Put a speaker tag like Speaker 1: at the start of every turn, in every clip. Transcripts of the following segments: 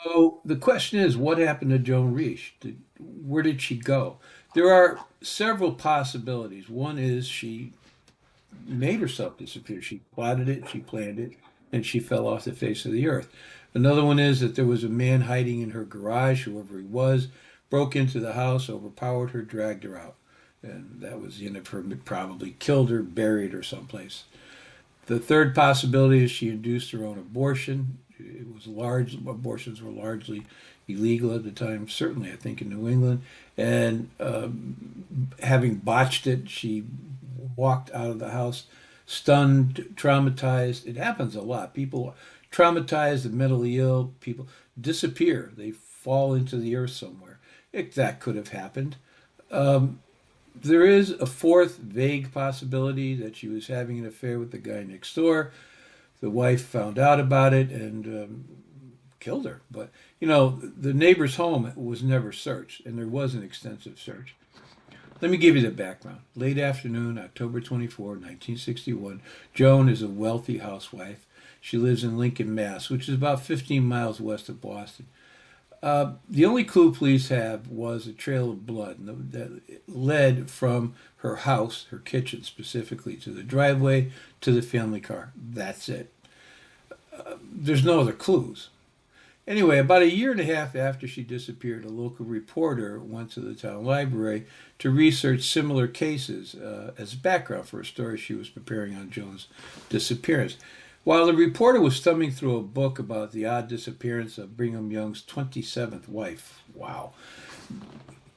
Speaker 1: So the question is, what happened to Joan Risch? Where did she go? There are several possibilities. One is she made herself disappear. She plotted it, she planned it, and she fell off the face of the earth. Another one is that there was a man hiding in her garage, whoever he was, broke into the house, overpowered her, dragged her out. And that was the end of her, probably killed her, buried her someplace. The third possibility is she induced her own abortion. It was large, abortions were largely illegal at the time, certainly I think in New England. And having botched it, she walked out of the house stunned, traumatized. It happens a lot. People traumatized and mentally ill, people disappear. They fall into the earth somewhere. That could have happened. There is a fourth vague possibility that she was having an affair with the guy next door. The wife found out about it and killed her. But, the neighbor's home was never searched, and there was an extensive search. Let me give you the background. Late afternoon, October 24, 1961, Joan is a wealthy housewife. She lives in Lincoln, Mass., which is about 15 miles west of Boston. The only clue police have was a trail of blood that led from her house, her kitchen specifically, to the driveway, to the family car. That's it. There's no other clues. Anyway, about a year and a half after she disappeared, a local reporter went to the town library to research similar cases as background for a story she was preparing on Joan's disappearance. While the reporter was thumbing through a book about the odd disappearance of Brigham Young's 27th wife, wow,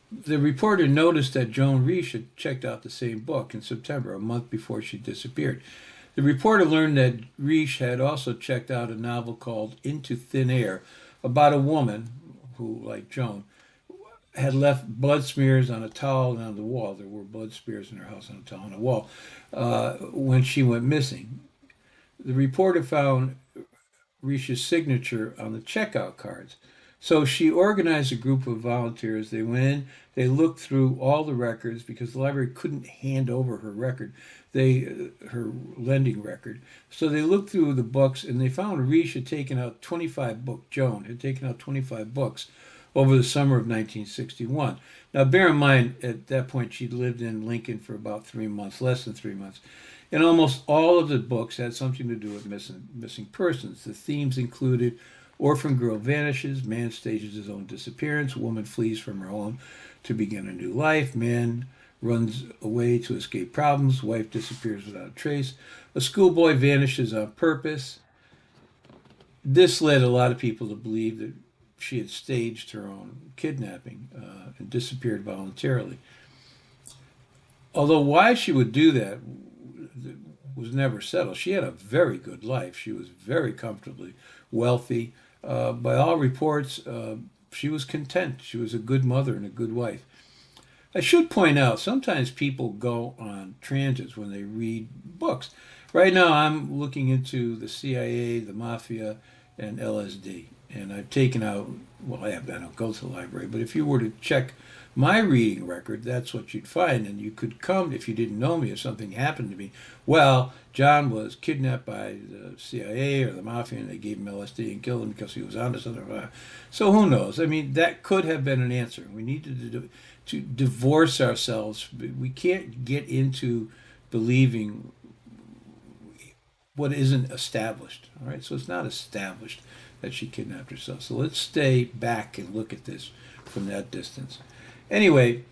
Speaker 1: the reporter noticed that Joan Risch had checked out the same book in September, a month before she disappeared. The reporter learned that Risch had also checked out a novel called Into Thin Air about a woman who, like Joan, had left blood smears on a towel and on the wall. There were blood smears in her house on a towel and a wall when she went missing. The reporter found Risch's signature on the checkout cards. So she organized a group of volunteers. They went in, they looked through all the records because the library couldn't hand over her record, her lending record. So they looked through the books and they found Risch had taken out 25 books. Joan had taken out 25 books over the summer of 1961. Now, bear in mind, at that point, she'd lived in Lincoln for about 3 months, less than 3 months. And almost all of the books had something to do with missing persons. The themes included orphan girl vanishes, man stages his own disappearance, woman flees from her home to begin a new life, man runs away to escape problems, wife disappears without a trace, a schoolboy vanishes on purpose. This led a lot of people to believe that she had staged her own kidnapping and disappeared voluntarily. Although why she would do that was never settled. She had a very good life. She was very comfortably wealthy. By all reports, she was content. She was a good mother and a good wife. I should point out, sometimes people go on tangents when they read books. Right now, I'm looking into the CIA, the mafia, and LSD. And I've taken out, well, I don't go to the library, but if you were to check my reading record, that's what you'd find. And you could come, if you didn't know me, if something happened to me, well, John was kidnapped by the CIA or the mafia and they gave him LSD and killed him because he was onto something. So who knows? I mean, that could have been an answer. We need to divorce ourselves. We can't get into believing what isn't established. All right, so it's not established that she kidnapped herself. So let's stay back and look at this from that distance. Anyway,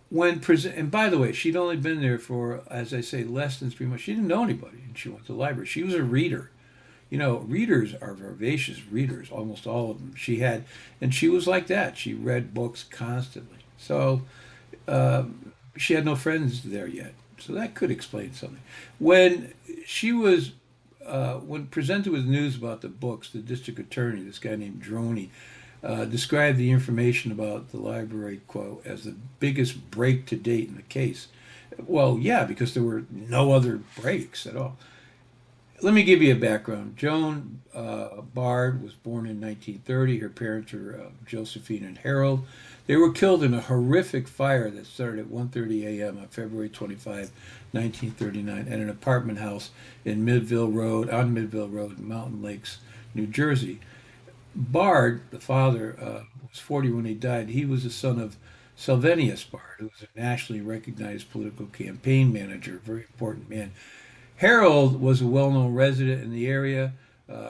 Speaker 1: and by the way, she'd only been there for, as I say, less than 3 months. She didn't know anybody, and she went to the library. She was a reader. Readers are vivacious readers, almost all of them. And she was like that. She read books constantly. So uh, she had no friends there yet. So that could explain something. When she was, when presented with news about the books, the district attorney, this guy named Droney, described the information about the library, quote, as the biggest break to date in the case. Well, yeah, because there were no other breaks at all. Let me give you a background. Joan Bard was born in 1930. Her parents were Josephine and Harold. They were killed in a horrific fire that started at 1:30 a.m. on February 25, 1939, at an apartment house on Midville Road, in Mountain Lakes, New Jersey. Bard, the father, was 40 when he died. He was the son of Sylvanus Bard, who was a nationally recognized political campaign manager, a very important man. Harold was a well-known resident in the area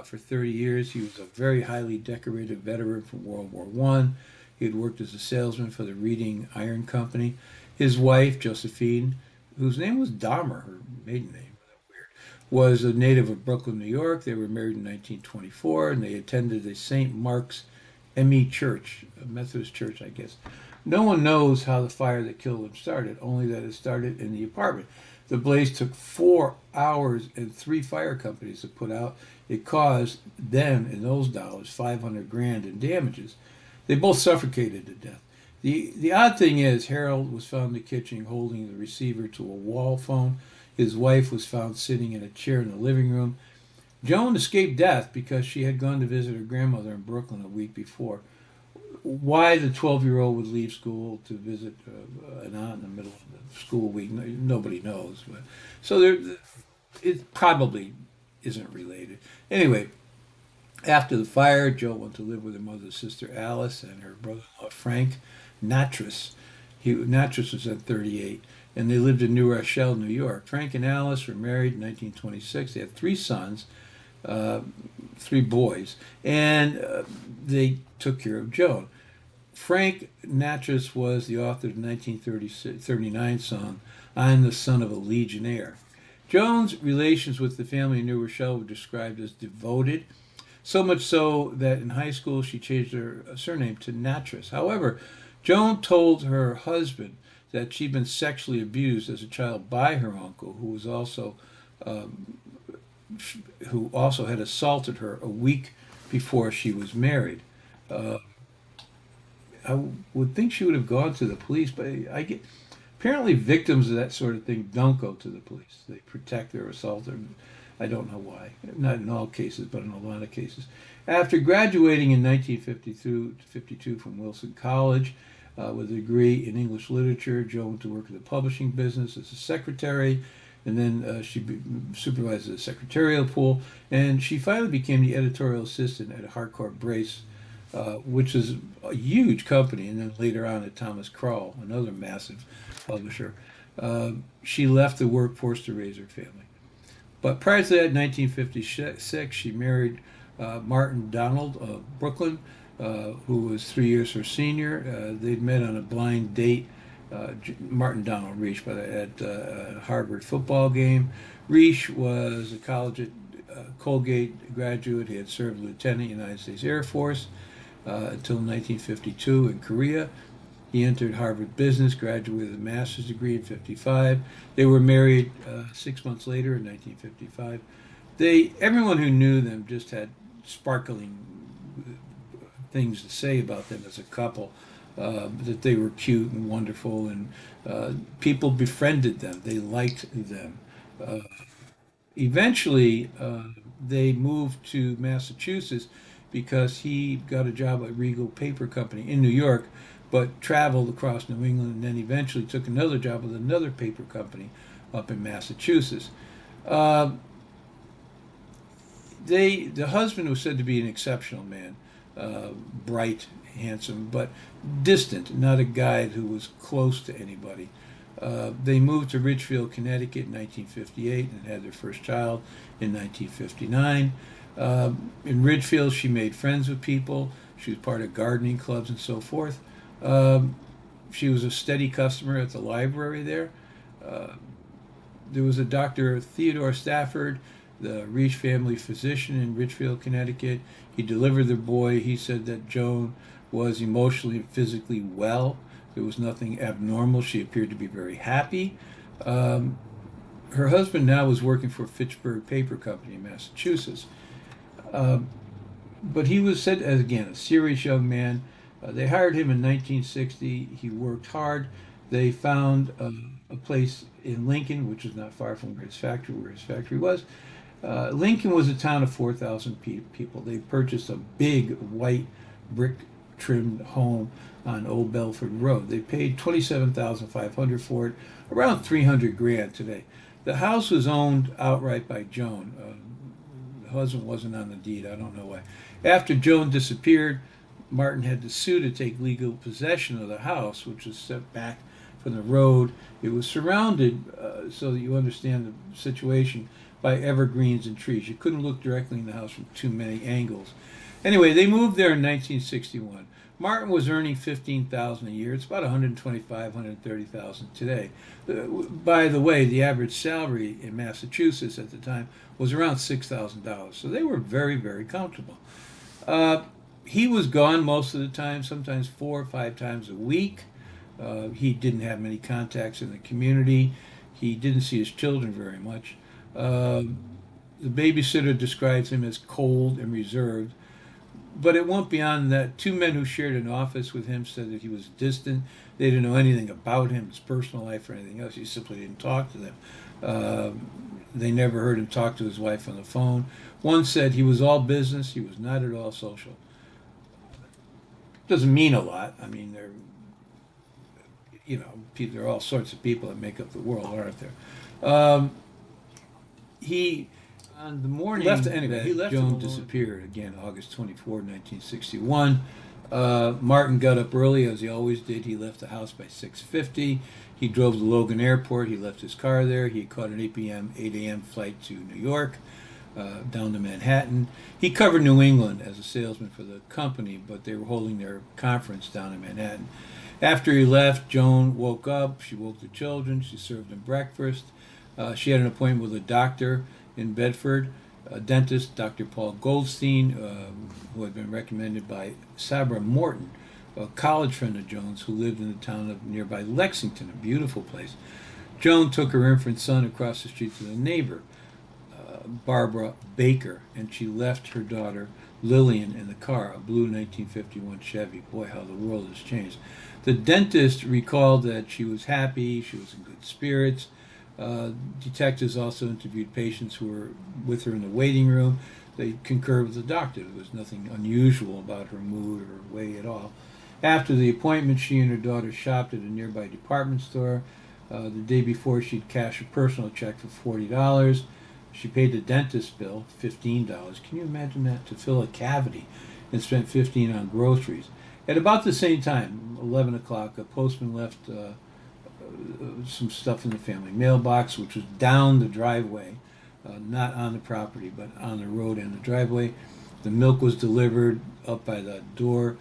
Speaker 1: for 30 years. He was a very highly decorated veteran from World War One. He had worked as a salesman for the Reading Iron Company. His wife, Josephine, whose name was Dahmer, her maiden name, was a native of Brooklyn, New York. They were married in 1924, and they attended the St. Mark's ME Church, a Methodist church, I guess. No one knows how the fire that killed them started, only that it started in the apartment. The blaze took 4 hours and three fire companies to put out. It caused them, in those dollars, 500 grand in damages. They both suffocated to death. The odd thing is, Harold was found in the kitchen holding the receiver to a wall phone. His wife was found sitting in a chair in the living room. Joan escaped death because she had gone to visit her grandmother in Brooklyn a week before. Why the 12-year-old would leave school to visit an aunt in the middle of the school week, nobody knows. But, so it probably isn't related. Anyway, after the fire, Joe went to live with her mother's sister Alice and her brother-in-law Frank Natras. Natras was at 38, and they lived in New Rochelle, New York. Frank and Alice were married in 1926. They had three sons, uh, three boys, and they took care of Joan. Frank Natras was the author of the 1939 song, I'm the Son of a Legionnaire. Joan's relations with the family in New Rochelle were described as devoted, so much so that in high school she changed her surname to Natras. However, Joan told her husband that she'd been sexually abused as a child by her uncle, um, who also had assaulted her a week before she was married. Uh, I would think she would have gone to the police, but I get apparently victims of that sort of thing don't go to the police. They protect their assaulter. I don't know why. Not in all cases, but in a lot of cases. After graduating in 1952 from Wilson College with a degree in English literature, Jo went to work in the publishing business as a secretary, and then she supervised the secretarial pool, and she finally became the editorial assistant at Harcourt Brace, which is a huge company, and then later on at Thomas Krall, another massive publisher. She left the workforce to raise her family. But prior to that, in 1956, she married Martin Donald of Brooklyn, who was 3 years her senior. They'd met on a blind date. Martin Donald Risch, at a Harvard football game. Risch was a college at Colgate graduate. He had served lieutenant in the United States Air Force until 1952 in Korea. He entered Harvard Business, graduated with a master's degree in 55. They were married 6 months later in 1955. Everyone who knew them just had sparkling things to say about them as a couple. That they were cute and wonderful, and people befriended them. They liked them. Uh, Eventually, they moved to Massachusetts because he got a job at Regal Paper Company in New York, but traveled across New England and then eventually took another job with another paper company up in Massachusetts. Uh, the husband was said to be an exceptional man, bright, handsome, but distant, not a guy who was close to anybody. They moved to Ridgefield, Connecticut in 1958 and had their first child in 1959. In Ridgefield, she made friends with people. She was part of gardening clubs and so forth. She was a steady customer at the library there. Uh, there was a Dr. Theodore Stafford, the Risch family physician in Ridgefield, Connecticut. He delivered the boy. He said that Joan was emotionally and physically well. There was nothing abnormal. She appeared to be very happy. Um, Her husband now was working for Fitchburg Paper Company in Massachusetts. Um, but he was said as, again, a serious young man. They hired him in 1960. He worked hard. They found a place in Lincoln, which is not far from where his factory was. Lincoln was a town of 4,000 people. They purchased a big white brick trimmed home on Old Belford Road. They paid 27,500 for it, around 300 grand today. The house was owned outright by Joan. The husband wasn't on the deed. I don't know why. After Joan disappeared, Martin had to sue to take legal possession of the house, which was set back from the road. It was surrounded, so that you understand the situation, by evergreens and trees. You couldn't look directly in the house from too many angles. Anyway, they moved there in 1961. Martin was earning $15,000 a year. It's about $125,000, $130,000 today. By the way, the average salary in Massachusetts at the time was around $6,000. So they were very, very comfortable. He was gone most of the time, sometimes 4 or 5 times a week. He didn't have many contacts in the community. He didn't see his children very much. The babysitter describes him as cold and reserved. But it went beyond that. 2 men who shared an office with him said that he was distant. They didn't know anything about him, his personal life, or anything else. He simply didn't talk to them. They never heard him talk to his wife on the phone. One said he was all business. He was not at all social. Doesn't mean a lot. I mean, there are all sorts of people that make up the world, aren't there? He on the morning that Joan disappeared, again, August 24, 1961, Martin got up early, as he always did. He left the house by 6:50. He drove to Logan Airport. He left his car there. He caught an 8 a.m. flight to New York, down to Manhattan. He covered New England as a salesman for the company, but they were holding their conference down in Manhattan. After he left, Joan woke up. She woke the children. She served them breakfast. She had an appointment with a doctor in Bedford, a dentist, Dr. Paul Goldstein, who had been recommended by Sabra Morton, a college friend of Joan's who lived in the town of nearby Lexington, a beautiful place. Joan took her infant son across the street to the neighbor, Barbara Baker, and she left her daughter Lillian in the car, a blue 1951 Chevy. Boy, how the world has changed. The dentist recalled that she was happy, she was in good spirits. Detectives also interviewed patients who were with her in the waiting room. They concurred with the doctor. There was nothing unusual about her mood or way at all. After the appointment, she and her daughter shopped at a nearby department store. The day before, she'd cashed a personal check for $40. She paid the dentist bill, $15. Can you imagine that? To fill a cavity, and spent $15 on groceries. At about the same time, 11 o'clock, a postman left some stuff in the family mailbox, which was down the driveway, not on the property, but on the road and the driveway. The milk was delivered up by the door.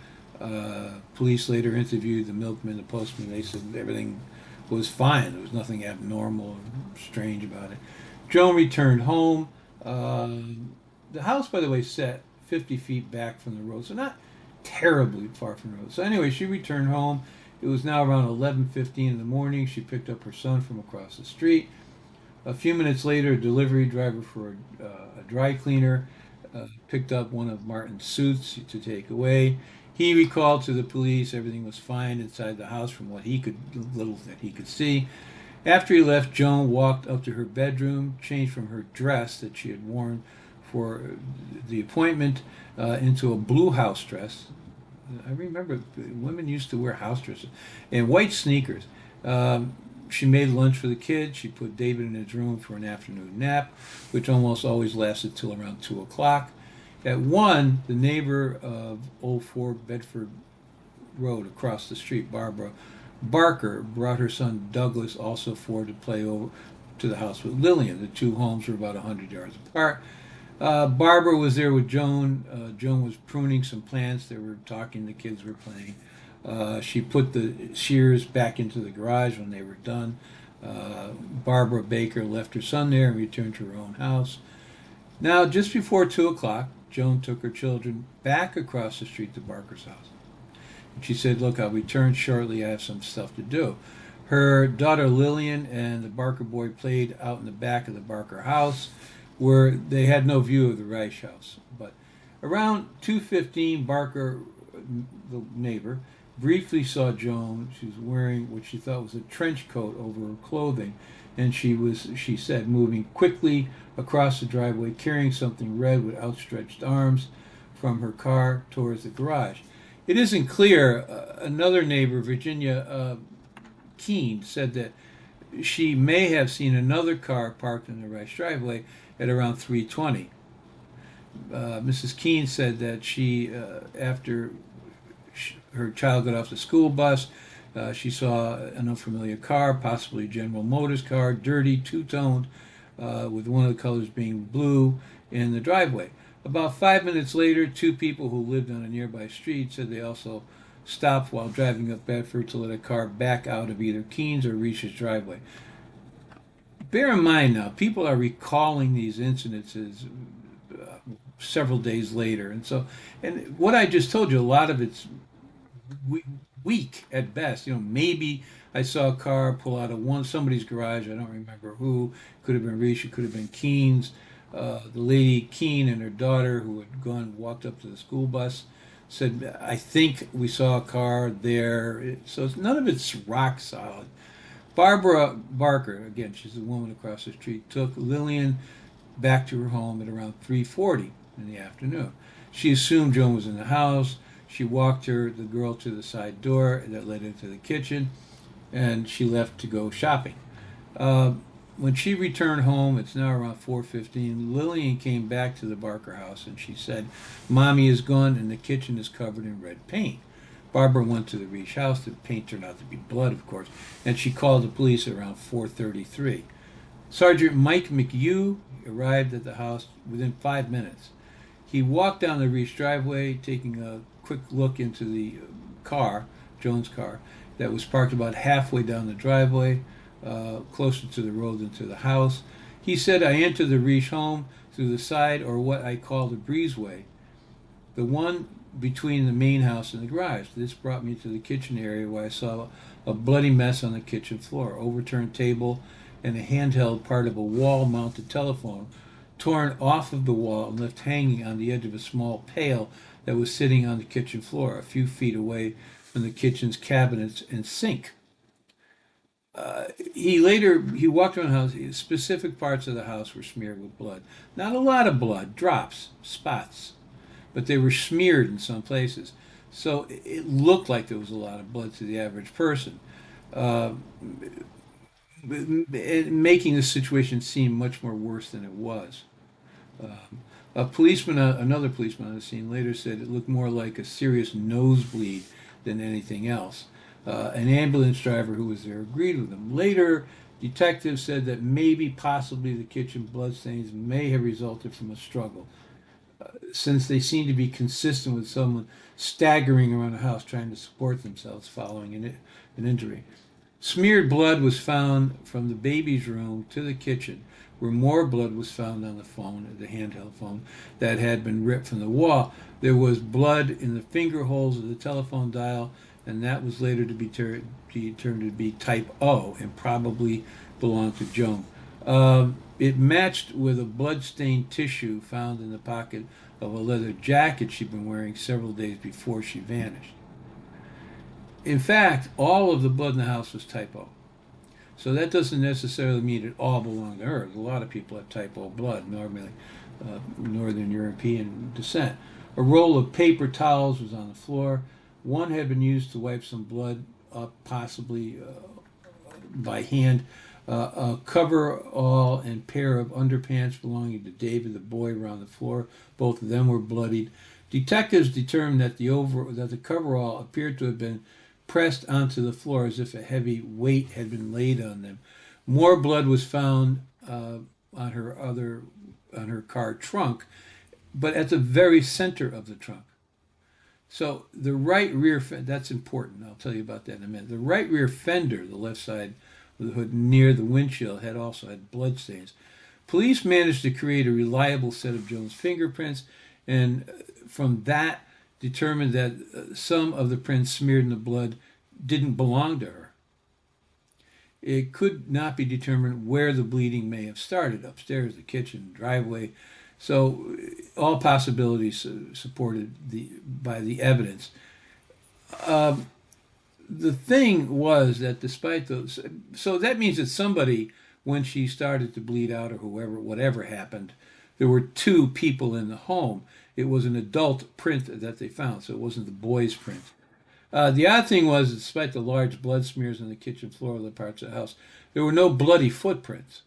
Speaker 1: Police later interviewed the milkman, the postman. They said everything was fine. There was nothing abnormal or strange about it. Joan returned home. The house, by the way, set 50 feet back from the road, so not terribly far from the road. So anyway, she returned home. It was now around 11:15 in the morning. She picked up her son from across the street. A few minutes later, a delivery driver for a dry cleaner picked up one of Martin's suits to take away. He recalled to the police everything was fine inside the house from what little that he could see. After he left, Joan walked up to her bedroom, changed from her dress that she had worn for the appointment into a blue house dress. I remember women used to wear house dresses and white sneakers. She made lunch for the kids. She put David in his room for an afternoon nap, which almost always lasted till around 2 o'clock. At 1, the neighbor of 04 Bedford Road across the street, Barbara Barker, brought her son Douglas, also 4, to play over to the house with Lillian. The 2 homes were about 100 yards apart. Barbara was there with Joan. Joan was pruning some plants. They were talking. The kids were playing. She put the shears back into the garage when they were done. Barbara Baker left her son there and returned to her own house. Now, just before 2 o'clock, Joan took her children back across the street to Barker's house. And she said, "Look, I'll return shortly. I have some stuff to do." Her daughter Lillian and the Barker boy played out in the back of the Barker house, where they had no view of the Risch house. But around 2:15, Barker, the neighbor, briefly saw Joan. She was wearing what she thought was a trench coat over her clothing, and she said, moving quickly across the driveway, carrying something red with outstretched arms from her car towards the garage. It isn't clear. Another neighbor, Virginia Keene, said that she may have seen another car parked in the Risch driveway at around 3:20. Mrs. Keene said that after her child got off the school bus, she saw an unfamiliar car, possibly a General Motors car, dirty, two-toned, with one of the colors being blue, in the driveway. About 5 minutes later, two people who lived on a nearby street said they also stopped while driving up Bedford to let a car back out of either Keene's or Risch's driveway. Bear in mind now, people are recalling these incidences several days later, and what I just told you, a lot of it's weak at best. Maybe I saw a car pull out of somebody's garage. I don't remember who. Could have been Risch. It could have been Keene's. The lady Keene and her daughter, who had walked up to the school bus, said, "I think we saw a car there." So none of it's rock solid. Barbara Barker, again, she's the woman across the street, took Lillian back to her home at around 3:40 in the afternoon. She assumed Joan was in the house. She walked the girl to the side door that led into the kitchen, and she left to go shopping. When she returned home, it's now around 4:15, Lillian came back to the Barker house, and she said, "Mommy is gone, and the kitchen is covered in red paint." Barbara went to the Risch house. The paint turned out to be blood, of course, and she called the police around 4:33. Sergeant Mike McHugh arrived at the house within 5 minutes. He walked down the Risch driveway, taking a quick look into the car, Joan's car, that was parked about halfway down the driveway, closer to the road than to the house. He said, "I entered the Risch home through the side, or what I call the breezeway, the one between the main house and the garage. This brought me to the kitchen area where I saw a bloody mess on the kitchen floor, overturned table, and a handheld part of a wall-mounted telephone torn off of the wall and left hanging on the edge of a small pail that was sitting on the kitchen floor, a few feet away from the kitchen's cabinets and sink." He walked around the house. Specific parts of the house were smeared with blood. Not a lot of blood, drops, spots, but they were smeared in some places. So it looked like there was a lot of blood to the average person, making the situation seem much more worse than it was. Another policeman on the scene later said it looked more like a serious nosebleed than anything else. An ambulance driver who was there agreed with him. Later, detectives said that possibly the kitchen bloodstains may have resulted from a struggle, since they seemed to be consistent with someone staggering around the house trying to support themselves following an injury. Smeared blood was found from the baby's room to the kitchen, where more blood was found on the phone, the handheld phone, that had been ripped from the wall. There was blood in the finger holes of the telephone dial, and that was later to be determined to be type O and probably belonged to Joan. It matched with a blood-stained tissue found in the pocket of a leather jacket she'd been wearing several days before she vanished. In fact, all of the blood in the house was type O. So that doesn't necessarily mean it all belonged to her. A lot of people have type O blood, normally Northern European descent. A roll of paper towels was on the floor. One had been used to wipe some blood up, possibly by hand. A coverall and pair of underpants belonging to David, the boy, were on the floor. Both of them were bloodied. Detectives determined that the coverall appeared to have been pressed onto the floor as if a heavy weight had been laid on them. More blood was found on her car trunk, but at the very center of the trunk. So the right rear that's important. I'll tell you about that in a minute. The right rear fender, the left side of the hood near the windshield, also had blood stains. Police managed to create a reliable set of Joan's fingerprints, and from that determined that some of the prints smeared in the blood didn't belong to her. It could not be determined where the bleeding may have started, upstairs, the kitchen, driveway. So all possibilities supported by the evidence. The thing was that despite those, so that means that somebody, when she started to bleed out or whatever happened, there were two people in the home. It was an adult print that they found, so it wasn't the boy's print. The odd thing was, despite the large blood smears on the kitchen floor of the parts of the house, there were no bloody footprints.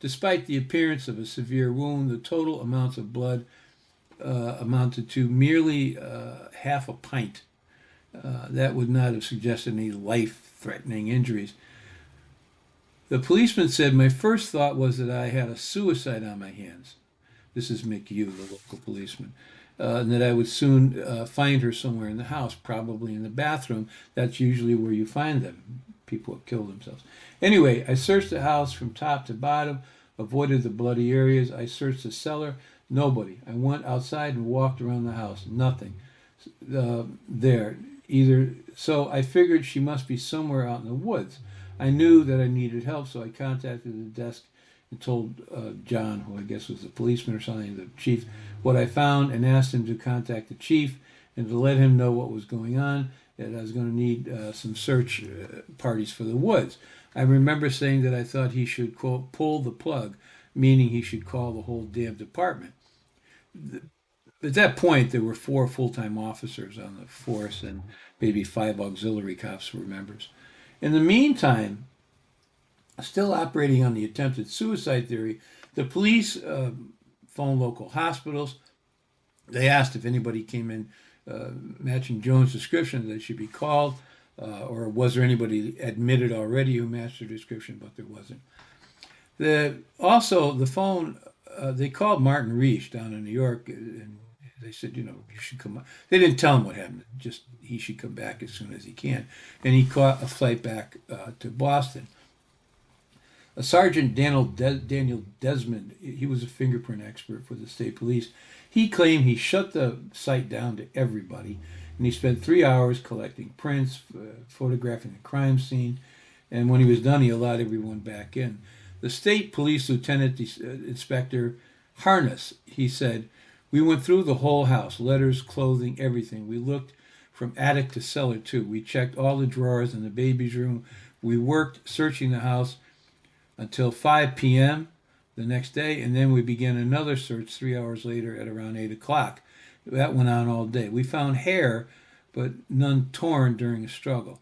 Speaker 1: Despite the appearance of a severe wound, the total amounts of blood amounted to merely half a pint. That would not have suggested any life-threatening injuries. The policeman said, "My first thought was that I had a suicide on my hands." This is McHugh, the local policeman. And that I would soon find her somewhere in the house, probably in the bathroom. That's usually where you find them. People have killed themselves. Anyway, I searched the house from top to bottom, avoided the bloody areas. I searched the cellar. Nobody. I went outside and walked around the house. Nothing there either. So I figured she must be somewhere out in the woods. I knew that I needed help, so I contacted the desk and told John, who I guess was the policeman or something, the chief, what I found, and asked him to contact the chief and to let him know what was going on, that I was going to need some search parties for the woods. I remember saying that I thought he should, quote, pull the plug, meaning he should call the whole damn department. At that point, there were 4 full-time officers on the force and maybe 5 auxiliary cops were members. In the meantime, still operating on the attempted suicide theory, the police phoned local hospitals. They asked if anybody came in matching Joan's description that should be called, or was there anybody admitted already who matched her description, but there wasn't. Also, the phone, they called Martin Risch down in New York, and they said, you should come. They didn't tell him what happened, just he should come back as soon as he can. And he caught a flight back to Boston. Sergeant Daniel Desmond, he was a fingerprint expert for the state police. He claimed he shut the site down to everybody, and he spent 3 hours collecting prints, photographing the crime scene, and when he was done, he allowed everyone back in. The state police lieutenant inspector Harness, he said, "We went through the whole house, letters, clothing, everything. We looked from attic to cellar, too. We checked all the drawers in the baby's room. We worked searching the house until 5 p.m. the next day, and then we began another search 3 hours later at around 8 o'clock. That went on all day. We found hair, but none torn during a struggle."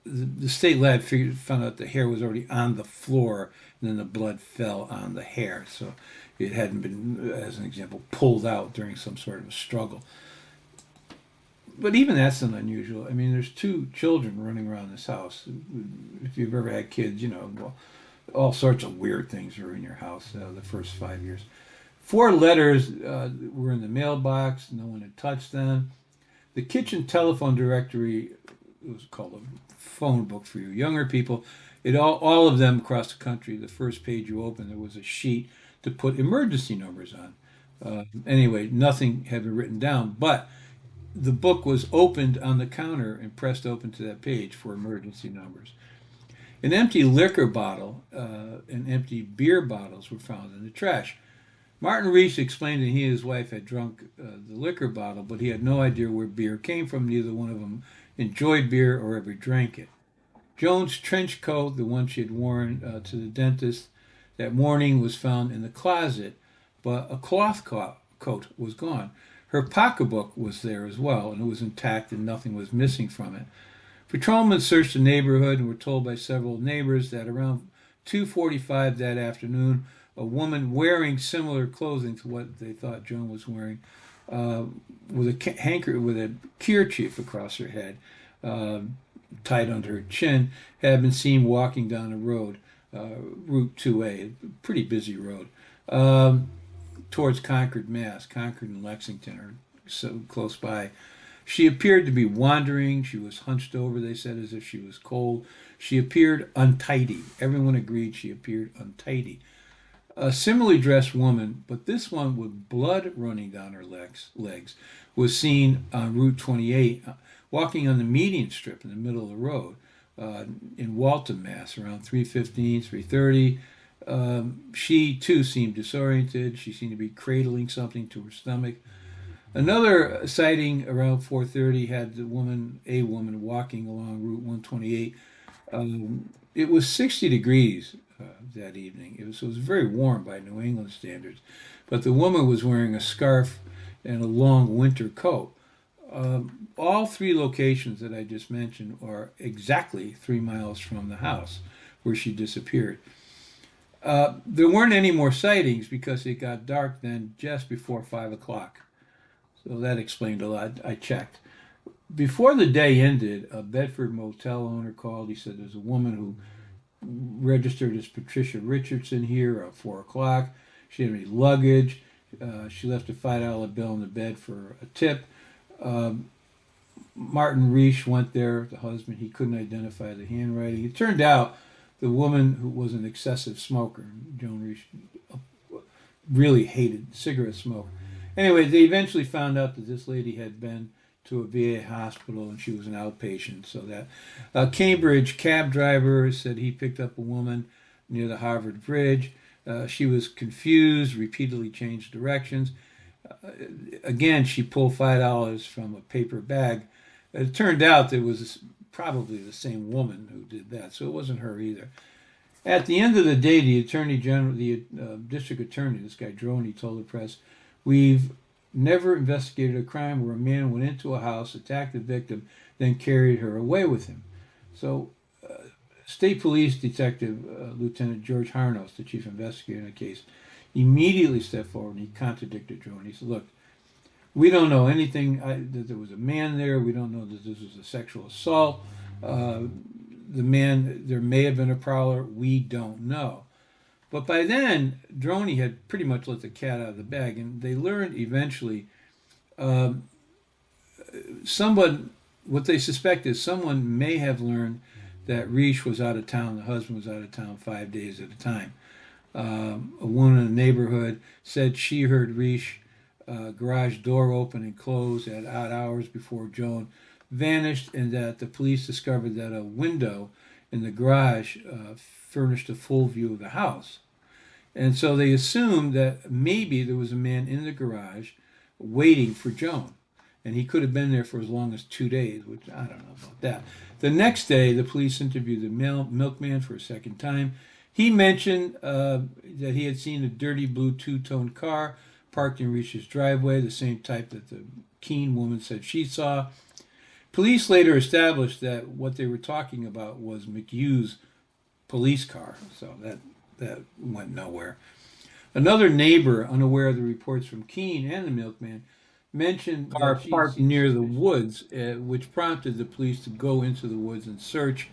Speaker 1: The state lab found out the hair was already on the floor, and then the blood fell on the hair. So it hadn't been, as an example, pulled out during some sort of a struggle. But even that's not unusual. I mean, there's 2 children running around this house. If you've ever had kids, well, all sorts of weird things are in your house the first 5 years. 4 letters were in the mailbox. No one had touched them. The kitchen telephone directory, it was called a phone book for you younger people. All of them across the country, the first page you opened, there was a sheet to put emergency numbers on. Anyway, nothing had been written down, but the book was opened on the counter and pressed open to that page for emergency numbers. An empty liquor bottle and empty beer bottles were found in the trash. Martin Risch explained that he and his wife had drunk the liquor bottle, but he had no idea where beer came from. Neither one of them enjoyed beer or ever drank it. Joan's trench coat, the one she had worn to the dentist that morning, was found in the closet, but a cloth coat was gone. Her pocketbook was there as well, and it was intact and nothing was missing from it. Patrolmen searched the neighborhood and were told by several neighbors that around 2:45 that afternoon, a woman wearing similar clothing to what they thought Joan was wearing, with a kerchief across her head, tied under her chin, had been seen walking down a road, Route 2A, a pretty busy road, towards Concord, Mass. Concord and Lexington are so close by. She appeared to be wandering. She was hunched over, they said, as if she was cold. She appeared untidy. Everyone agreed she appeared untidy. A similarly dressed woman, but this one with blood running down her legs, was seen on Route 28, walking on the median strip in the middle of the road in Waltham, Mass, around 3:15, 3:30. She, too, seemed disoriented. She seemed to be cradling something to her stomach. Another sighting around 4:30 had a woman walking along Route 128. It was 60 degrees that evening. It was very warm by New England standards, but the woman was wearing a scarf and a long winter coat. All 3 locations that I just mentioned are exactly 3 miles from the house where she disappeared. There weren't any more sightings because it got dark then just before 5 o'clock. So that explained a lot. I checked. Before the day ended, a Bedford motel owner called. He said there's a woman who registered as Patricia Richardson here at 4 o'clock. She didn't have any luggage. She left a $5 bill in the bed for a tip. Martin Risch went there, the husband. He couldn't identify the handwriting. It turned out the woman who was an excessive smoker, Joan Risch, really hated cigarette smoke. Anyway, they eventually found out that this lady had been to a VA hospital and she was an outpatient. So that Cambridge cab driver said he picked up a woman near the Harvard Bridge. She was confused, repeatedly changed directions. Again, she pulled $5 from a paper bag. It turned out that it was probably the same woman who did that, so it wasn't her either. At the end of the day, the attorney general, the district attorney, this guy Droney, told the press, "We've never investigated a crime where a man went into a house, attacked the victim, then carried her away with him." So, State Police Detective Lieutenant George Harnos, the chief investigator in the case, immediately stepped forward and he contradicted Droney. He said, "Look, we don't know anything that there was a man there. We don't know that this was a sexual assault. The man, there may have been a prowler. We don't know." But by then, Droney had pretty much let the cat out of the bag, and they learned eventually what they suspect is someone may have learned that Risch was out of town, the husband was out of town 5 days at a time. A woman in the neighborhood said she heard Risch garage door open and close at odd hours before Joan vanished, and that the police discovered that a window in the garage furnished a full view of the house. And so they assumed that maybe there was a man in the garage waiting for Joan. And he could have been there for as long as 2 days, which I don't know about that. The next day, the police interviewed the milkman for a second time. He mentioned that he had seen a dirty blue two-tone car parked in Risch's driveway, the same type that the Keene woman said she saw. Police later established that what they were talking about was McHugh's police car, so that went nowhere. Another neighbor, unaware of the reports from Keene and the milkman, mentioned that she parked near the woods, which prompted the police to go into the woods and search.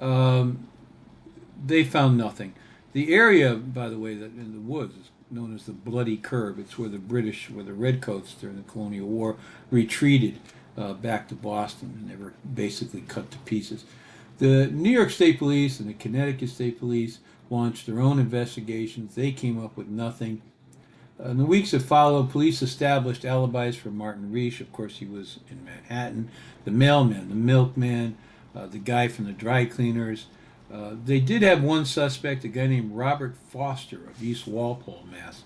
Speaker 1: They found nothing. The area, by the way, that in the woods is known as the Bloody Curve. It's where the British, where the Redcoats during the Colonial War retreated back to Boston, and they were basically cut to pieces. The New York State Police and the Connecticut State Police launched their own investigations. They came up with nothing. In the weeks that followed, police established alibis for Martin Risch. Of course, he was in Manhattan. The mailman, the milkman, the guy from the dry cleaners. They did have one suspect, a guy named Robert Foster of East Walpole, Mass.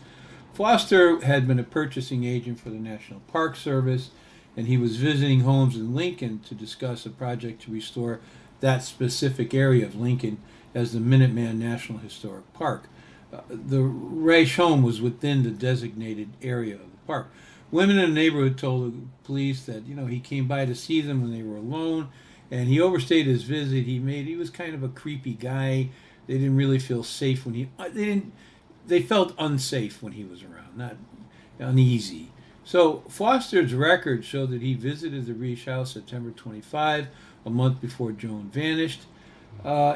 Speaker 1: Foster had been a purchasing agent for the National Park Service, and he was visiting homes in Lincoln to discuss a project to restore that specific area of Lincoln as the Minuteman National Historic Park. The Risch home was within the designated area of the park. Women in the neighborhood told the police that he came by to see them when they were alone, and he overstayed his visit. He was kind of a creepy guy. They didn't really feel safe when they felt unsafe when he was around, not uneasy. So Foster's records show that he visited the Risch house September 25, a month before Joan vanished.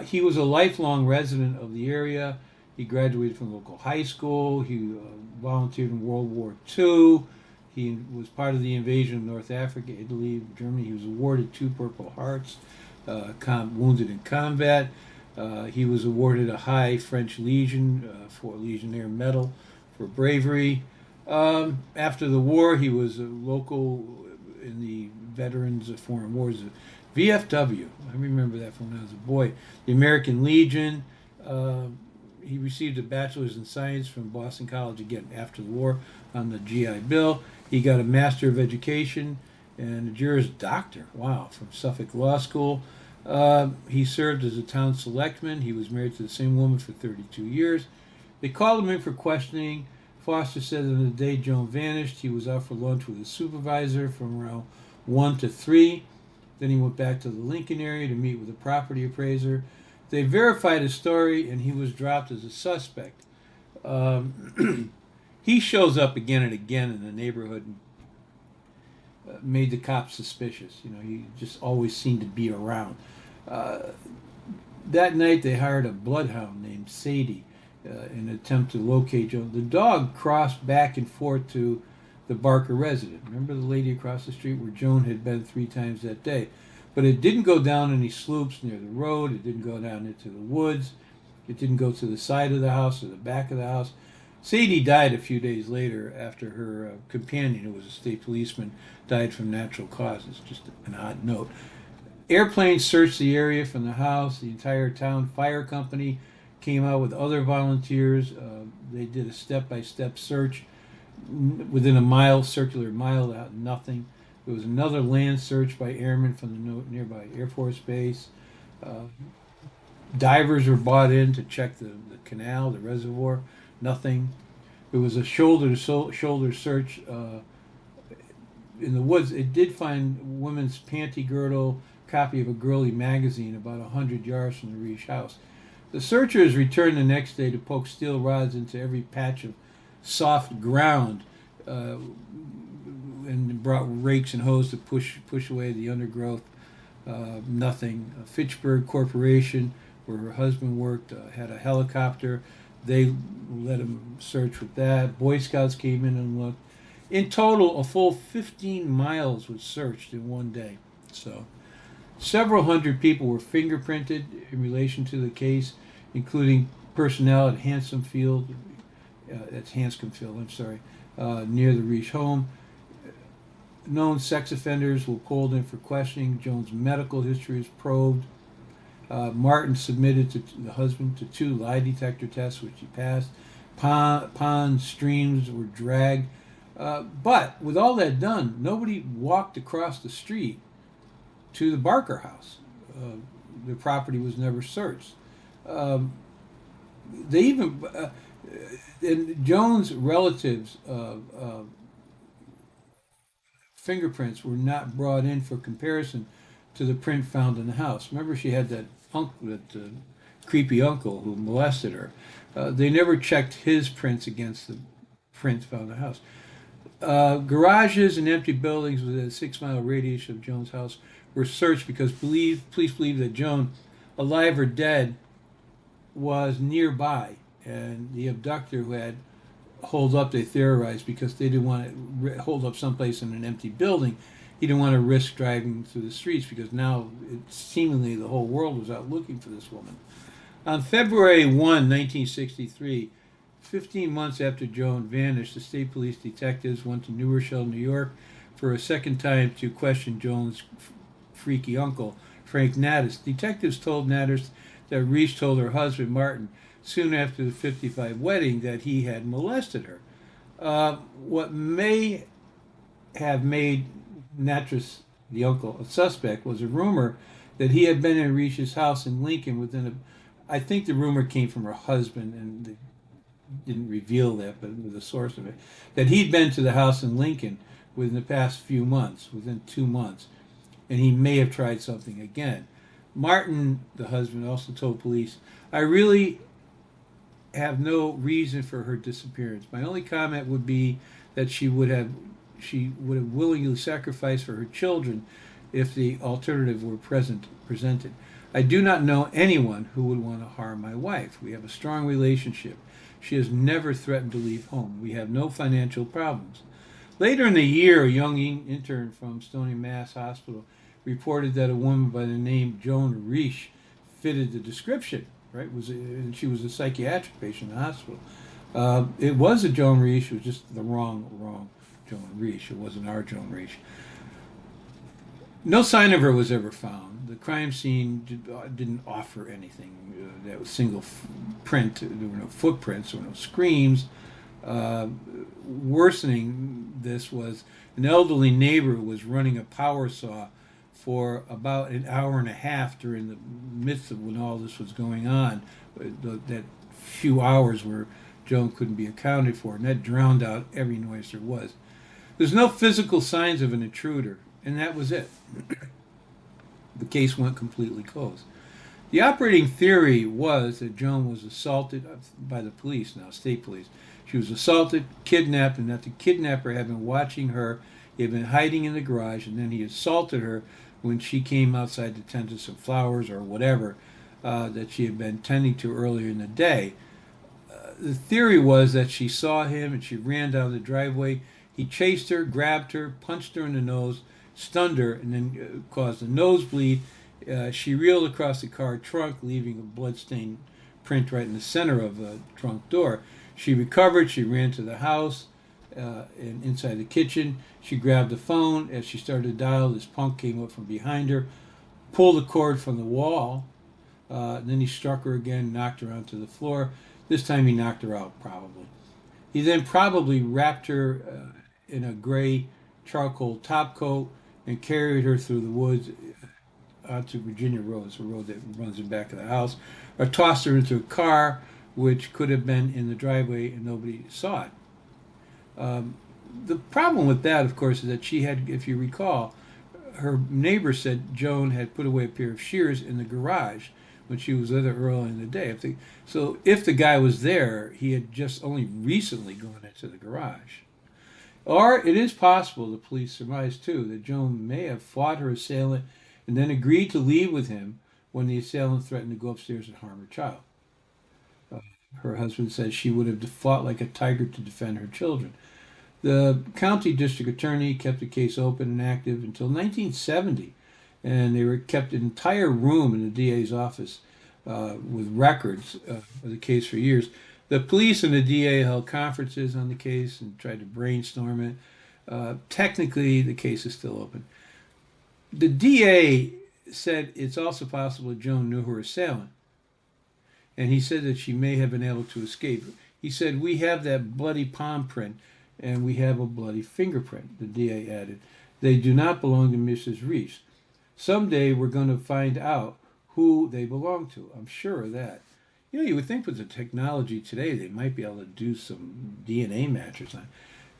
Speaker 1: He was a lifelong resident of the area. He graduated from local high school. He volunteered in World War II. He was part of the invasion of North Africa, Italy, Germany. He was awarded 2 Purple Hearts, wounded in combat. He was awarded a high French Legion for Legionnaire Medal for bravery. After the war, he was a local in the Veterans of Foreign Wars, VFW. I remember that from when I was a boy. The American Legion. He received a bachelor's in science from Boston College, again, after the war, on the GI Bill. He got a Master of Education and a Juris Doctor, wow, from Suffolk Law School. He served as a town selectman. He was married to the same woman for 32 years. They called him in for questioning. Foster said that on the day Joan vanished, he was out for lunch with his supervisor from around 1 to 3. Then he went back to the Lincoln area to meet with a property appraiser. They verified his story, and he was dropped as a suspect. He shows up again and again in the neighborhood and made the cops suspicious. You know, he just always seemed to be around. Uh, that night, they hired a bloodhound named Sadie in an attempt to locate Joan. The dog crossed back and forth to the Barker residence. Remember the lady across the street where Joan had been 3 times that day? But it didn't go down any slopes near the road. It didn't go down into the woods. It didn't go to the side of the house or the back of the house. Sadie died a few days later after her companion, who was a state policeman, died from natural causes. Just an odd note. Airplanes searched the area from the house. The entire town fire company came out with other volunteers. They did a step-by-step search within a mile, circular mile, nothing. There was another land search by airmen from the nearby Air Force Base. Uh, Divers were brought in to check the canal, the reservoir, nothing. There was a shoulder search in the woods. It did find women's panty girdle, copy of a girly magazine about 100 yards from the Risch house. The searchers returned the next day to poke steel rods into every patch of soft ground and brought rakes and hoes to push away the undergrowth. Nothing. Fitchburg Corporation, where her husband worked, had a helicopter. They let him search with that. Boy Scouts came in and looked. In total, a full 15 miles was searched in one day. So, several hundred people were fingerprinted in relation to the case, including personnel at Hanscomfield, I'm sorry, near the Risch home. Known sex offenders were pulled in for questioning. Joan's medical history is probed. Martin submitted to the husband to 2 lie detector tests, which he passed. Ponds, streams were dragged. But with all that done, nobody walked across the street to the Barker house. The property was never searched. They even, and Joan's relatives' fingerprints were not brought in for comparison to the print found in the house. Remember, she had that creepy uncle who molested her. They never checked his prints against the prints found in the house. Garages and empty buildings within a 6-mile radius of Joan's house were searched because police believed that Joan, alive or dead, was nearby, and the abductor who had holed up, they theorized, because they didn't want to hold up someplace in an empty building. He didn't want to risk driving through the streets because now seemingly the whole world was out looking for this woman. On February 1, 1963, 15 months after Joan vanished, the state police detectives went to New Rochelle, New York, for a second time to question Joan's freaky uncle, Frank Naddis. Detectives told Naddis that Risch told her husband, Martin, soon after the 55 wedding, that he had molested her. What may have made Naddis, the uncle, a suspect was a rumor that he had been in Risch's house in Lincoln I think the rumor came from her husband, and they didn't reveal that, but the source of it, that he'd been to the house in Lincoln within the past few months, within 2 months, and he may have tried something again. Martin, the husband, also told police, I really have no reason for her disappearance. My only comment would be that she would have willingly sacrificed for her children if the alternative were presented. I do not know anyone who would want to harm my wife. We have a strong relationship. She has never threatened to leave home. We have no financial problems. Later in the year, a young intern from Stony Mass Hospital reported that a woman by the name Joan Risch fitted the description. Right? And she was a psychiatric patient in the hospital. It was a Joan Risch. It was just the wrong Joan Risch. It wasn't our Joan Risch. No sign of her was ever found. The crime scene didn't offer anything. That was single print. There were no footprints. There were no screams. Worsening this was an elderly neighbor who was running a power saw for about an hour and a half during the midst of when all this was going on. That few hours where Joan couldn't be accounted for, and that drowned out every noise there was. There's no physical signs of an intruder, and that was it. The case went completely closed. The operating theory was that Joan was assaulted by the police, now state police. She was assaulted, kidnapped, and that the kidnapper had been watching her. He had been hiding in the garage, and then he assaulted her when she came outside to tend to some flowers or whatever that she had been tending to earlier in the day. The theory was that she saw him and she ran down the driveway. He chased her, grabbed her, punched her in the nose, stunned her, and then caused a nosebleed. She reeled across the car trunk, leaving a bloodstained print right in the center of the trunk door. She recovered. She ran to the house and inside the kitchen. She grabbed the phone. As she started to dial, this punk came up from behind her, pulled the cord from the wall. Then he struck her again, knocked her onto the floor. This time he knocked her out, probably. He then probably wrapped her in a gray charcoal topcoat and carried her through the woods onto Virginia Road, it's a road that runs in back of the house, or tossed her into a car, which could have been in the driveway and nobody saw it. The problem with that, of course, is that she had, if you recall, her neighbor said Joan had put away a pair of shears in the garage when she was with her early in the day. So if the guy was there, he had just only recently gone into the garage. Or it is possible, the police surmise too, that Joan may have fought her assailant and then agreed to leave with him when the assailant threatened to go upstairs and harm her child. Her husband says she would have fought like a tiger to defend her children. The county district attorney kept the case open and active until 1970, and they were kept an entire room in the DA's office with records of the case for years. The police and the DA held conferences on the case and tried to brainstorm it. Technically, the case is still open. The DA said it's also possible that Joan knew her assailant, and he said that she may have been able to escape. He said, "We have that bloody palm print, and we have a bloody fingerprint," the DA added. "They do not belong to Mrs. Risch. Someday we're going to find out who they belong to. I'm sure of that." You would think with the technology today, they might be able to do some DNA matches on it.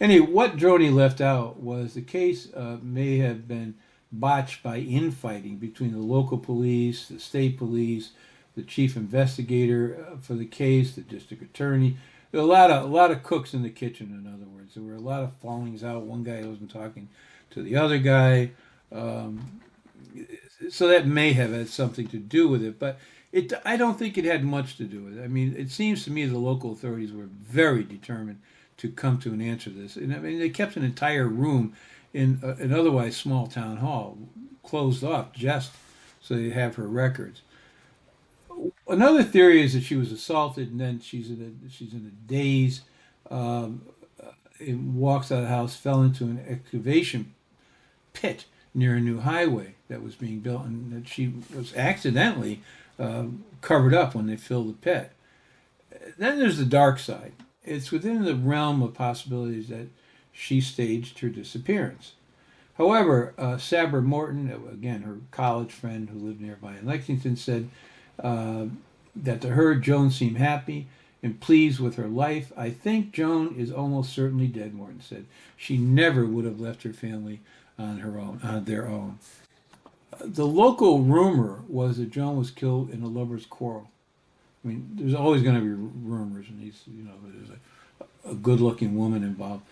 Speaker 1: Anyway, what Droney left out was the case may have been botched by infighting between the local police, the state police, the chief investigator for the case, the district attorney. There were a lot of cooks in the kitchen, in other words. There were a lot of fallings out. One guy wasn't talking to the other guy. So that may have had something to do with it, but I don't think it had much to do with it. I mean, it seems to me the local authorities were very determined to come to an answer to this. And I mean, they kept an entire room in an otherwise small town hall closed off just so they have her records. Another theory is that she was assaulted and then she's in a daze, and walks out of the house, fell into an excavation pit near a new highway that was being built, and that she was accidentally covered up when they filled the pit. Then there's the dark side. It's within the realm of possibilities that she staged her disappearance. However, Sabra Morton, again, her college friend who lived nearby in Lexington, said that to her, Joan seemed happy and pleased with her life. "I think Joan is almost certainly dead," Morton said. "She never would have left her family on their own." The local rumor was that Joan was killed in a lover's quarrel. I mean, there's always going to be rumors, and there's a good-looking woman involved.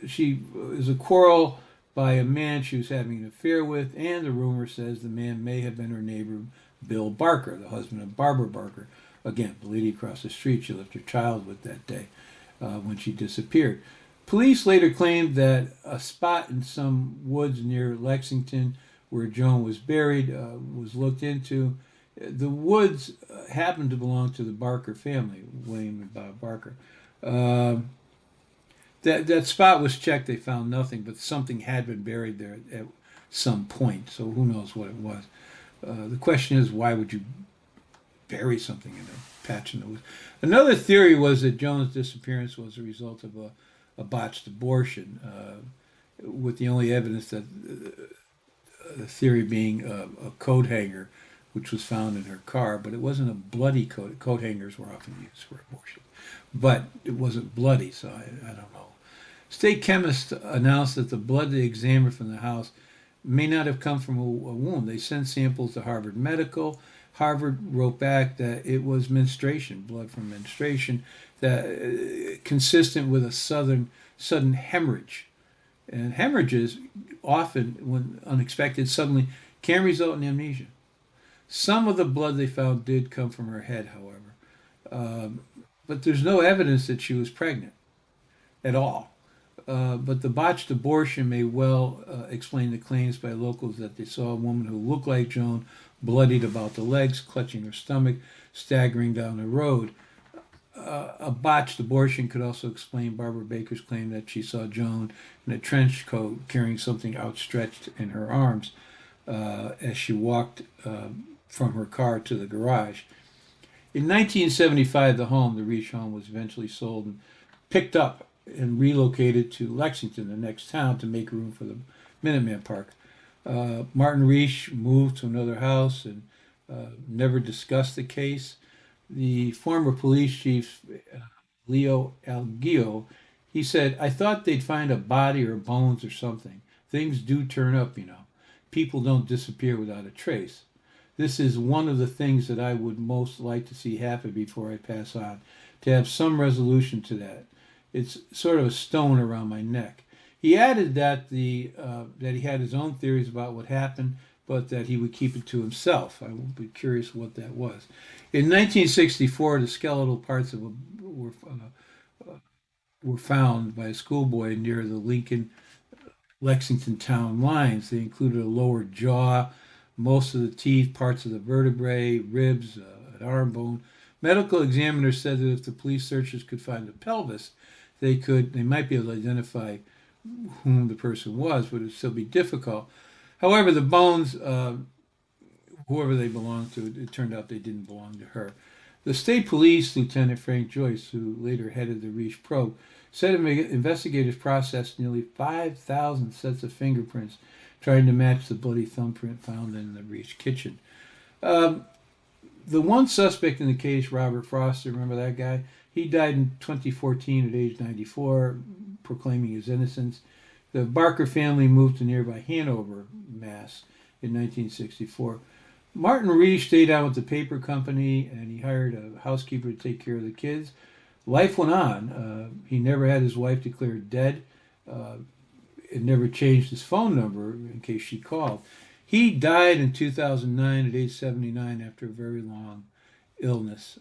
Speaker 1: She is a quarrel by a man she was having an affair with, and the rumor says the man may have been her neighbor, Bill Barker, the husband of Barbara Barker. Again, the lady across the street she left her child with that day when she disappeared. Police later claimed that a spot in some woods near Lexington where Joan was buried was looked into. The woods happened to belong to the Barker family, William and Bob Barker. That spot was checked. They found nothing, but something had been buried there at some point. So who knows what it was? The question is, why would you bury something in a patch in the woods? Another theory was that Joan's disappearance was a result of a botched abortion, with the only evidence that the theory being a coat hanger, which was found in her car, but it wasn't a bloody coat. Coat hangers were often used for abortion, but it wasn't bloody, so I don't know. State chemists announced that the blood they examined from the house may not have come from a wound. They sent samples to Harvard Medical. Harvard wrote back that it was menstruation, blood from menstruation, that consistent with a sudden hemorrhage. And hemorrhages often, when unexpected, suddenly can result in amnesia. Some of the blood they found did come from her head, however. But there's no evidence that she was pregnant at all. But the botched abortion may well explain the claims by locals that they saw a woman who looked like Joan, bloodied about the legs, clutching her stomach, staggering down the road. A botched abortion could also explain Barbara Baker's claim that she saw Joan in a trench coat carrying something outstretched in her arms as she walked from her car to the garage. In 1975, the Risch home, was eventually sold and picked up and relocated to Lexington, the next town, to make room for the Minuteman Park. Martin Risch moved to another house and never discussed the case. The former police chief, Leo Algio, he said, "I thought they'd find a body or bones or something. Things do turn up, you know. People don't disappear without a trace. This is one of the things that I would most like to see happen before I pass on, to have some resolution to that. It's sort of a stone around my neck." He added that that he had his own theories about what happened, but that he would keep it to himself. I would be curious what that was. In 1964, the skeletal parts were found by a schoolboy near the Lincoln Lexington town lines. They included a lower jaw, most of the teeth, parts of the vertebrae, ribs, an arm bone. Medical examiners said that if the police searchers could find the pelvis, they might be able to identify whom the person was, but it would still be difficult. However, the bones, whoever they belonged to, it turned out they didn't belong to her. The state police lieutenant Frank Joyce, who later headed the Risch probe, said investigators processed nearly 5,000 sets of fingerprints trying to match the bloody thumbprint found in the Risch kitchen. The one suspect in the case, Robert Foster, remember that guy? He died in 2014 at age 94, proclaiming his innocence. The Barker family moved to nearby Hanover, Mass. in 1964. Martin Risch stayed on with the paper company, and he hired a housekeeper to take care of the kids. Life went on. He never had his wife declared dead. It never changed his phone number in case she called. He died in 2009 at age 79 after a very long illness.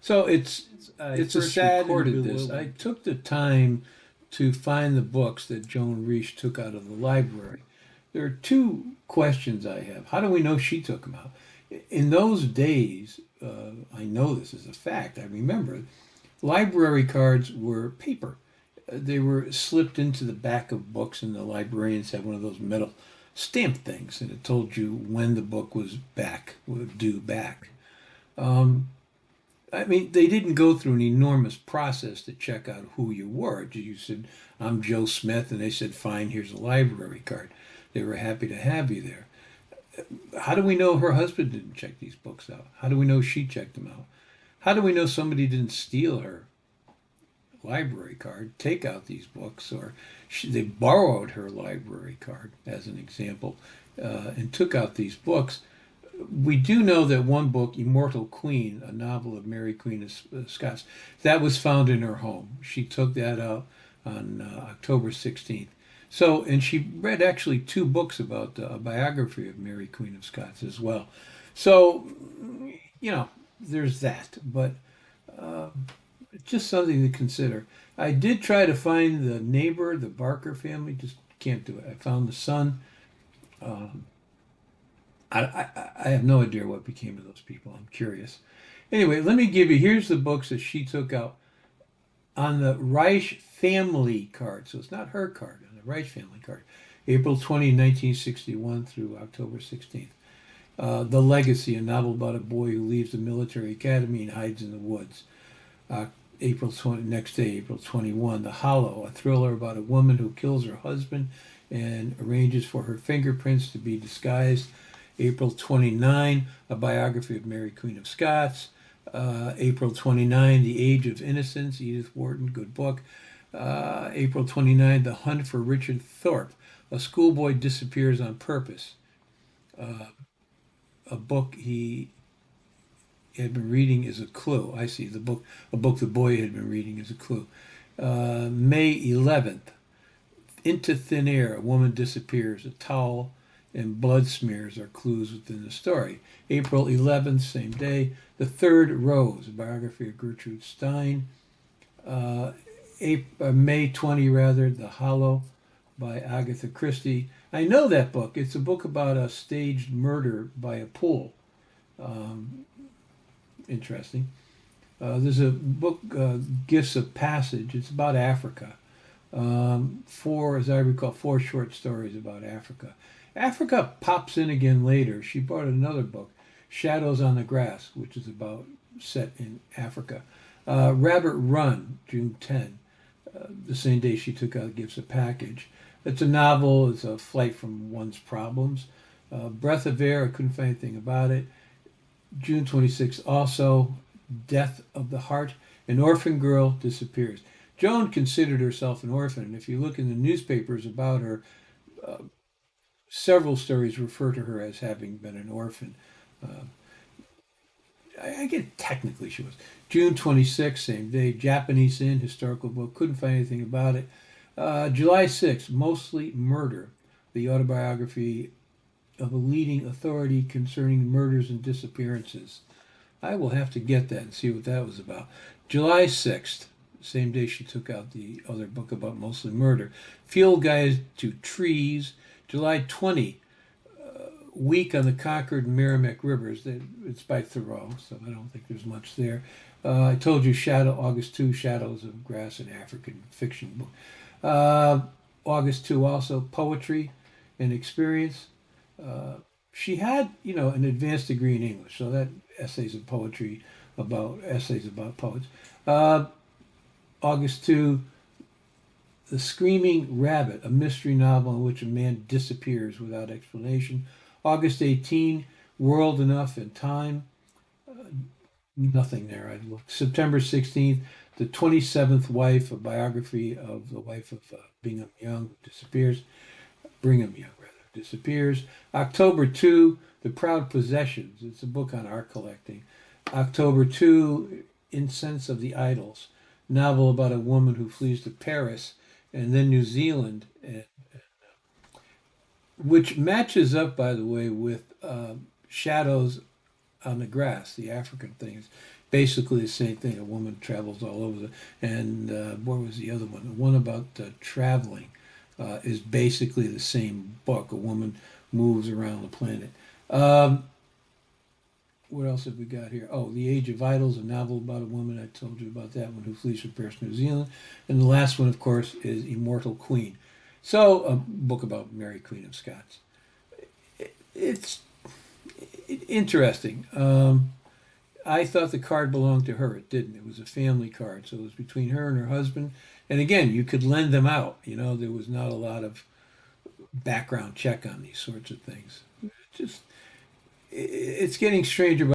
Speaker 1: So it's a sad recorded this. I took the time to find the books that Joan Risch took out of the library. There are two questions I have. How do we know she took them out? In those days, I know this is a fact, I remember, library cards were paper. They were slipped into the back of books, and the librarians had one of those metal stamp things, and it told you when the book was due back. I mean, they didn't go through an enormous process to check out who you were. You said, "I'm Joe Smith," and they said, "Fine, here's a library card." They were happy to have you there. How do we know her husband didn't check these books out? How do we know she checked them out? How do we know somebody didn't steal her library card, take out these books, or they borrowed her library card, as an example, and took out these books? We do know that one book, Immortal Queen, a novel of Mary Queen of Scots, that was found in her home. She took that out on October 16th. So, and she read actually two books about a biography of Mary Queen of Scots as well. So, there's that. But just something to consider. I did try to find the neighbor, the Barker family, just can't do it. I found the son. I have no idea what became of those people. I'm curious. Anyway, let me here's the books that she took out on the Risch family card. So it's not her card, on the Risch family card. April 20, 1961 through October 16th. The Legacy, a novel about a boy who leaves the military academy and hides in the woods. April 20, next day, April 21. The Hollow, a thriller about a woman who kills her husband and arranges for her fingerprints to be disguised. April 29, a biography of Mary Queen of Scots. April 29, The Age of Innocence, Edith Wharton, good book. April 29th, The Hunt for Richard Thorpe. A schoolboy disappears on purpose. A book he had been reading is a clue. I see a book the boy had been reading is a clue. May 11th, Into Thin Air, a woman disappears. A towel and blood smears are clues within the story. April 11th, same day, The Third Rose, a biography of Gertrude Stein. May 20, rather, The Hollow by Agatha Christie. I know that book. It's a book about a staged murder by a pool. Um, Interesting. There's a book, Gifts of Passage. It's about Africa. Four, as I recall, four short stories about Africa. Africa pops in again later. She brought another book, Shadows on the Grass, which is about set in Africa. Rabbit Run, June 10, the same day she took out Gifts of Package. It's a novel. It's a flight from one's problems. Breath of Air, I couldn't find anything about it. June 26th, also, Death of the Heart. An orphan girl disappears. Joan considered herself an orphan, and if you look in the newspapers about her, uh, several stories refer to her as having been an orphan. Uh, I get technically she was. June 26th, same day, Japanese Inn, historical book, couldn't find anything about it. July 6th, Mostly Murder, the autobiography of a leading authority concerning murders and disappearances. I will have to get that and see what that was about. July 6th, same day she took out the other book about mostly murder. Field Guide to Trees. July 20, Week on the Concord and Merrimack Rivers. It's by Thoreau, so I don't think there's much there. I told you August 2, Shadows of Grass, an African fiction book. August 2 also, Poetry and Experience. Uh, she had, an advanced degree in English, so that essays about poets. Uh, August 2, The Screaming Rabbit, a mystery novel in which a man disappears without explanation. August 18, World Enough and Time. Nothing there. I looked. September 16th, The 27th Wife, a biography of the wife of Bingham Young, who disappears. Brigham Young, rather, disappears. October 2, The Proud Possessions. It's a book on art collecting. October 2, Incense of the Idols, novel about a woman who flees to Paris and then New Zealand, which matches up, by the way, with Shadows on the Grass, the African thing. It's basically the same thing. A woman travels all over and what was the other one? The one about traveling is basically the same book. A woman moves around the planet. Um, what else have we got here? Oh, The Age of Idols, a novel about a woman. I told you about that one who flees from Paris, New Zealand. And the last one, of course, is Immortal Queen. So, a book about Mary Queen of Scots. It's interesting. I thought the card belonged to her. It didn't. It was a family card. So it was between her and her husband. And again, you could lend them out. There was not a lot of background check on these sorts of things. It's getting stranger